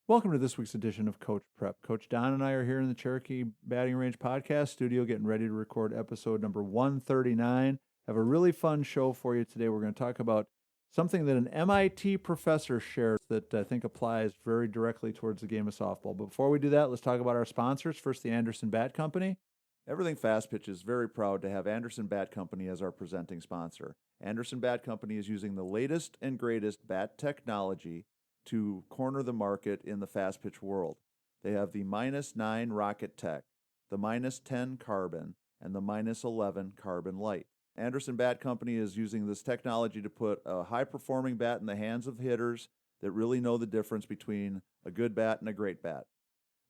Welcome to this week's edition of Coach Prep. Coach Don and I are here in the Cherokee Batting Range Podcast Studio getting ready to record episode number 139. Have a really fun show for you today. We're going to talk about something that an MIT professor shared that I think applies very directly towards the game of softball. But before we do that, let's talk about our sponsors. First, the Anderson Bat Company. Everything Fast Pitch is very proud to have Anderson Bat Company as our presenting sponsor. Anderson Bat Company is using the latest and greatest bat technology to corner the market in the fast pitch world. They have the -9 Rocket Tech, the -10 Carbon, and the -11 Carbon Light. Anderson Bat Company is using this technology to put a high-performing bat in the hands of hitters that really know the difference between a good bat and a great bat.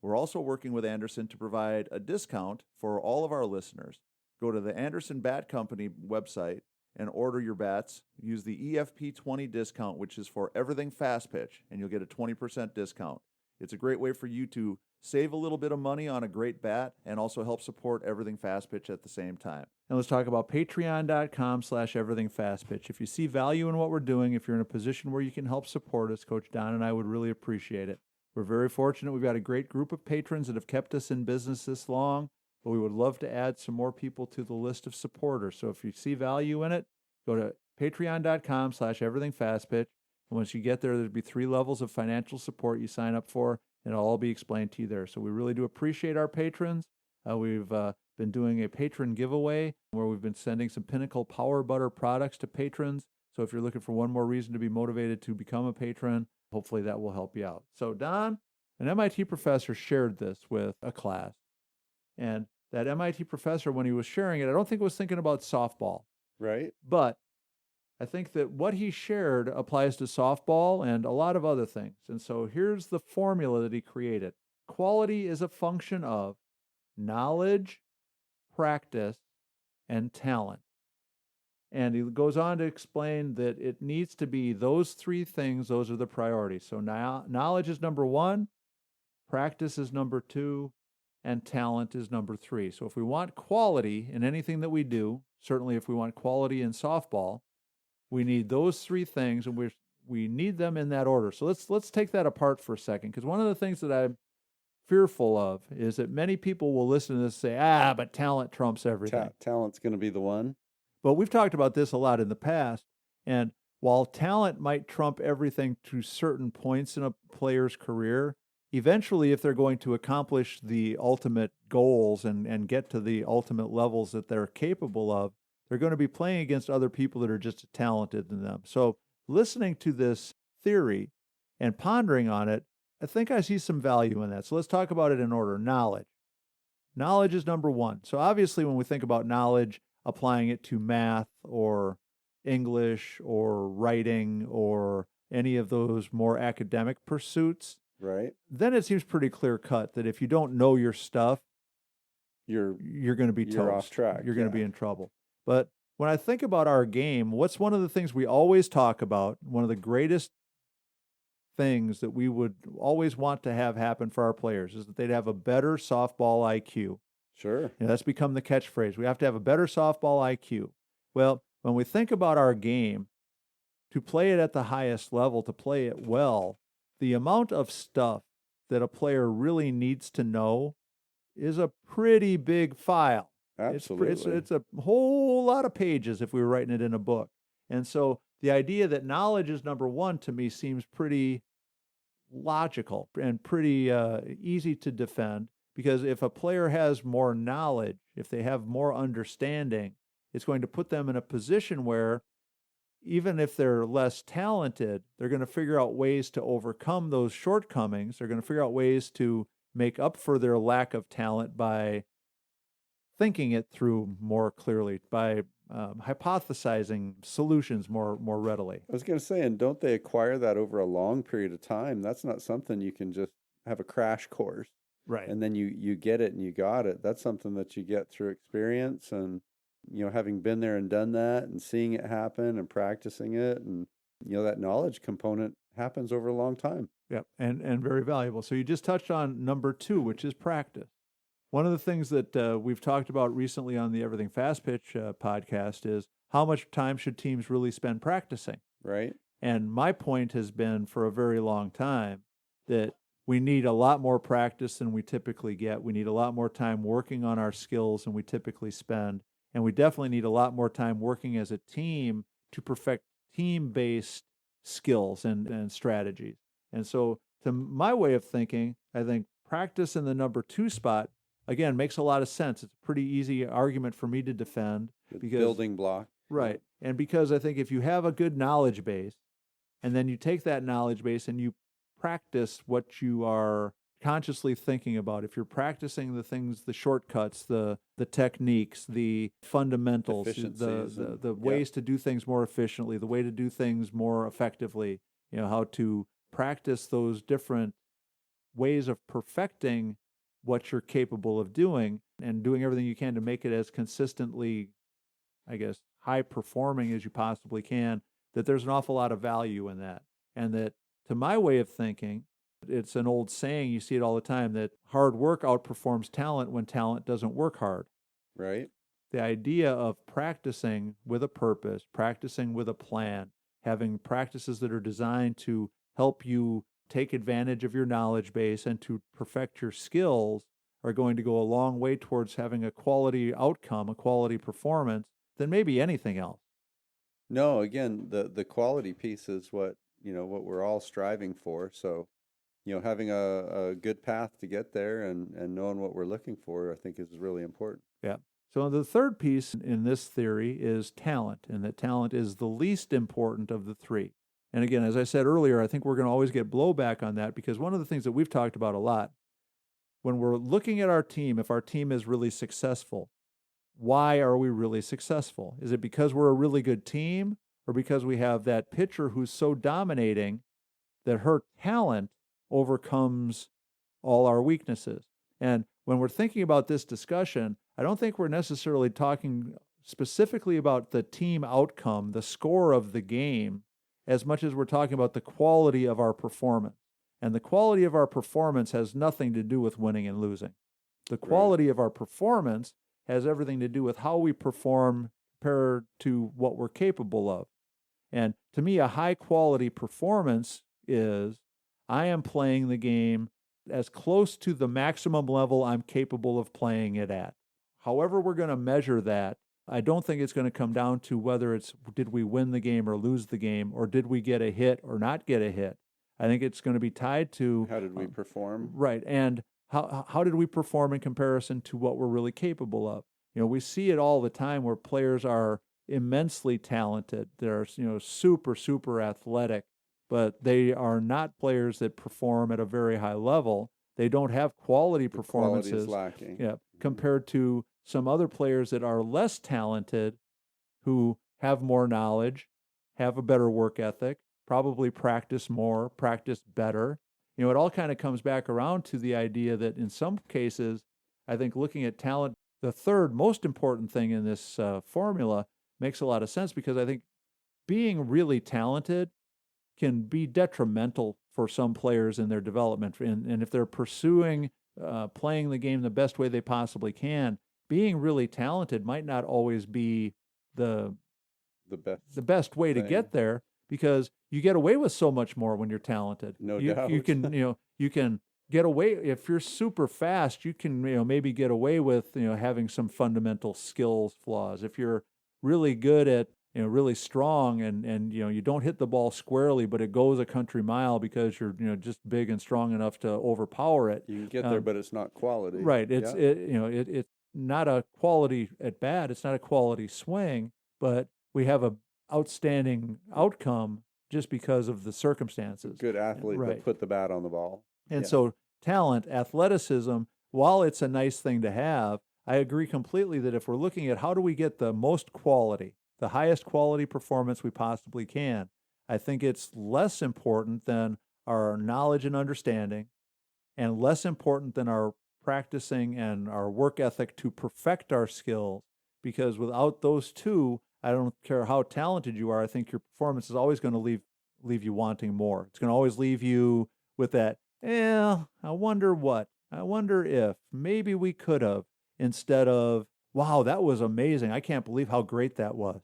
We're also working with Anderson to provide a discount for all of our listeners. Go to the Anderson Bat Company website and order your bats. Use the EFP20 discount, which is for everything fast pitch, and you'll get a 20% discount. It's a great way for you to save a little bit of money on a great bat and also help support everything fast pitch at the same time. And let's talk about patreon.com/everythingfastpitch. If you see value in what we're doing, if you're in a position where you can help support us, Coach Don and I would really appreciate it. We're very fortunate. We've got a great group of patrons that have kept us in business this long, but we would love to add some more people to the list of supporters. So if you see value in it, go to patreon.com/everythingfastpitch. And once you get there, there'll be 3 levels of financial support you sign up for, and it'll all be explained to you there. So we really do appreciate our patrons. We've been doing a patron giveaway where we've been sending some Pinnacle Power Butter products to patrons. So if you're looking for one more reason to be motivated to become a patron, hopefully that will help you out. So Don, an MIT professor shared this with a class. And that MIT professor, when he was sharing it, I don't think was thinking about softball. Right. But I think that what he shared applies to softball and a lot of other things. And so here's the formula that he created. Quality is a function of knowledge, practice, and talent. And he goes on to explain that it needs to be those 3 things. Those are the priorities. So now knowledge is number 1, practice is number 2, and talent is number 3. So if we want quality in anything that we do, certainly if we want quality in softball, we need those 3 things, and we need them in that order. So let's take that apart for a second, because one of the things that I'm fearful of is that many people will listen to this and say, but talent trumps everything. Talent's going to be the one. But we've talked about this a lot in the past, and while talent might trump everything to certain points in a player's career, eventually, if they're going to accomplish the ultimate goals and get to the ultimate levels that they're capable of, they're going to be playing against other people that are just as talented than them. So listening to this theory and pondering on it, I think I see some value in that. So let's talk about it in order. Knowledge. Knowledge is number 1. So obviously when we think about knowledge, applying it to math or English or writing or any of those more academic pursuits, right, then it seems pretty clear cut that if you don't know your stuff, you're going to be toast. You're off track. You're going to be in trouble. But when I think about our game, what's one of the things we always talk about, one of the greatest things that we would always want to have happen for our players is that they'd have a better softball IQ. Sure. That's become the catchphrase. We have to have a better softball IQ. Well, when we think about our game, to play it at the highest level, to play it well, the amount of stuff that a player really needs to know is a pretty big file. Absolutely. It's a whole lot of pages if we were writing it in a book. And so the idea that knowledge is number 1 to me seems pretty logical and pretty easy to defend, because if a player has more knowledge, if they have more understanding, it's going to put them in a position where even if they're less talented, they're going to figure out ways to overcome those shortcomings. They're going to figure out ways to make up for their lack of talent by thinking it through more clearly, by hypothesizing solutions more readily. I was going to say, and don't they acquire that over a long period of time? That's not something you can just have a crash course. Right. And then you get it and you got it. That's something that you get through experience and, having been there and done that and seeing it happen and practicing it. And, that knowledge component happens over a long time. Yep. And very valuable. So you just touched on number 2, which is practice. One of the things that we've talked about recently on the Everything Fast Pitch podcast is how much time should teams really spend practicing? Right. And my point has been for a very long time that we need a lot more practice than we typically get. We need a lot more time working on our skills than we typically spend. And we definitely need a lot more time working as a team to perfect team-based skills and strategies. And so, to my way of thinking, I think practice in the number 2 spot, again, makes a lot of sense. It's a pretty easy argument for me to defend. Because, building block. Right. And because I think if you have a good knowledge base, and then you take that knowledge base and you practice what you are consciously thinking about. If you're practicing the things, the shortcuts, the techniques, the fundamentals, the ways to do things more efficiently, the way to do things more effectively, how to practice those different ways of perfecting what you're capable of doing and doing everything you can to make it as consistently, I guess, high performing as you possibly can, that there's an awful lot of value in that. And that, to my way of thinking, it's an old saying, you see it all the time, that hard work outperforms talent when talent doesn't work hard. Right. The idea of practicing with a purpose, practicing with a plan, having practices that are designed to help you take advantage of your knowledge base and to perfect your skills are going to go a long way towards having a quality outcome, a quality performance, than maybe anything else. No, again, the quality piece is what we're all striving for. So, having a good path to get there and knowing what we're looking for, I think is really important. Yeah. So the third piece in this theory is talent, and that talent is the least important of the three. And again, as I said earlier, I think we're going to always get blowback on that, because one of the things that we've talked about a lot, when we're looking at our team, if our team is really successful, why are we really successful? Is it because we're a really good team, or because we have that pitcher who's so dominating that her talent overcomes all our weaknesses? And when we're thinking about this discussion, I don't think we're necessarily talking specifically about the team outcome, the score of the game, as much as we're talking about the quality of our performance. And the quality of our performance has nothing to do with winning and losing. The quality of our performance has everything to do with how we perform compared to what we're capable of. And to me, a high quality performance is, I am playing the game as close to the maximum level I'm capable of playing it at. However we're going to measure that, I don't think it's going to come down to whether it's did we win the game or lose the game, or did we get a hit or not get a hit. I think it's going to be tied to how did we perform? Right. And how did we perform in comparison to what we're really capable of? We see it all the time where players are immensely talented. They're, super, super athletic, but they are not players that perform at a very high level. They don't have quality performances. Quality is lacking. Yeah, compared to some other players that are less talented, who have more knowledge, have a better work ethic, probably practice more, practice better. It all kind of comes back around to the idea that in some cases, I think looking at talent, the third most important thing in this formula, makes a lot of sense, because I think being really talented can be detrimental for some players in their development. And if they're pursuing playing the game the best way they possibly can, being really talented might not always be the best way to get there, because you get away with so much more when you're talented. No doubt. You can you can get away, if you're super fast, you can maybe get away with having some fundamental skills flaws. If you're really good at really strong and you don't hit the ball squarely, but it goes a country mile because you're just big and strong enough to overpower it. You can get there, but it's not quality. Right. It's not a quality at bat. It's not a quality swing, but we have a outstanding outcome just because of the circumstances. Good athlete that put the bat on the ball. And so talent, athleticism, while it's a nice thing to have, I agree completely that if we're looking at how do we get the most quality, the highest quality performance we possibly can, I think it's less important than our knowledge and understanding, and less important than our practicing and our work ethic to perfect our skills. Because without those two, I don't care how talented you are, I think your performance is always going to leave you wanting more. It's going to always leave you with that, I wonder what, I wonder if, maybe we could have, instead of, wow, that was amazing, I can't believe how great that was.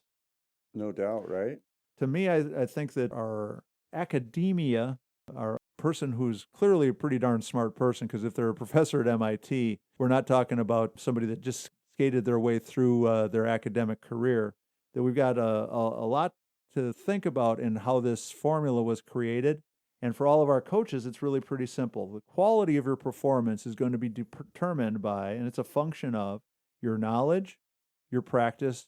No doubt, right? To me, I think that our academia, our person who's clearly a pretty darn smart person, because if they're a professor at MIT, we're not talking about somebody that just skated their way through their academic career, that we've got a lot to think about in how this formula was created. And for all of our coaches, it's really pretty simple. The quality of your performance is going to be determined by, and it's a function of, your knowledge, your practice,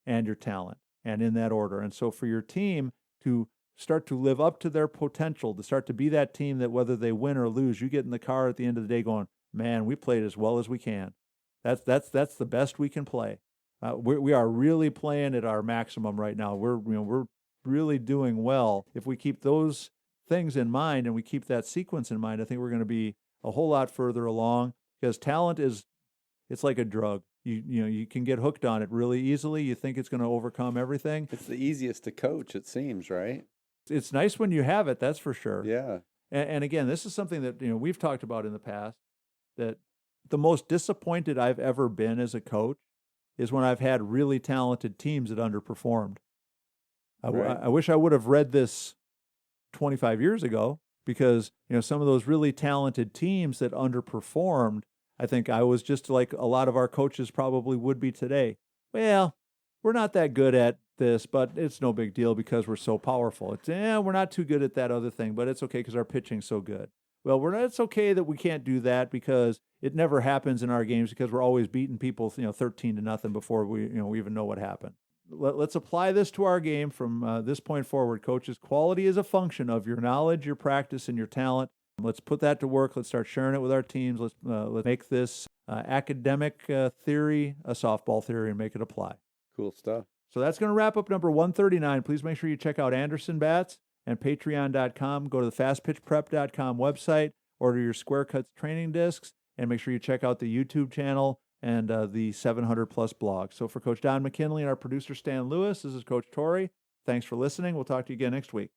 and your talent, and in that order. And so for your team to start to live up to their potential, to start to be that team that whether they win or lose, you get in the car at the end of the day going, man, we played as well as we can. That's the best we can play. We are really playing at our maximum right now. We're really doing well. If we keep those things in mind and we keep that sequence in mind, I think we're going to be a whole lot further along, because talent it's like a drug. You can get hooked on it really easily. You think it's going to overcome everything. It's the easiest to coach, it seems, right? It's nice when you have it, that's for sure. Yeah. And again, this is something that we've talked about in the past, that the most disappointed I've ever been as a coach is when I've had really talented teams that underperformed. Right. I wish I would have read this 25 years ago, because some of those really talented teams that underperformed, I think I was just like a lot of our coaches probably would be today. Well, we're not that good at this, but it's no big deal because we're so powerful. We're not too good at that other thing, but it's okay because our pitching's so good. Well, it's okay that we can't do that because it never happens in our games, because we're always beating people 13-0 before we even know what happened. Let's apply this to our game from this point forward, coaches. Quality is a function of your knowledge, your practice, and your talent. Let's put that to work. Let's start sharing it with our teams. Let's make this academic theory a softball theory and make it apply. Cool stuff. So that's going to wrap up number 139. Please make sure you check out Anderson Bats and Patreon.com. Go to the FastPitchPrep.com website, order your Square Cuts training discs, and make sure you check out the YouTube channel and the 700-plus blog. So for Coach Don McKinley and our producer Stan Lewis, this is Coach Torrey. Thanks for listening. We'll talk to you again next week.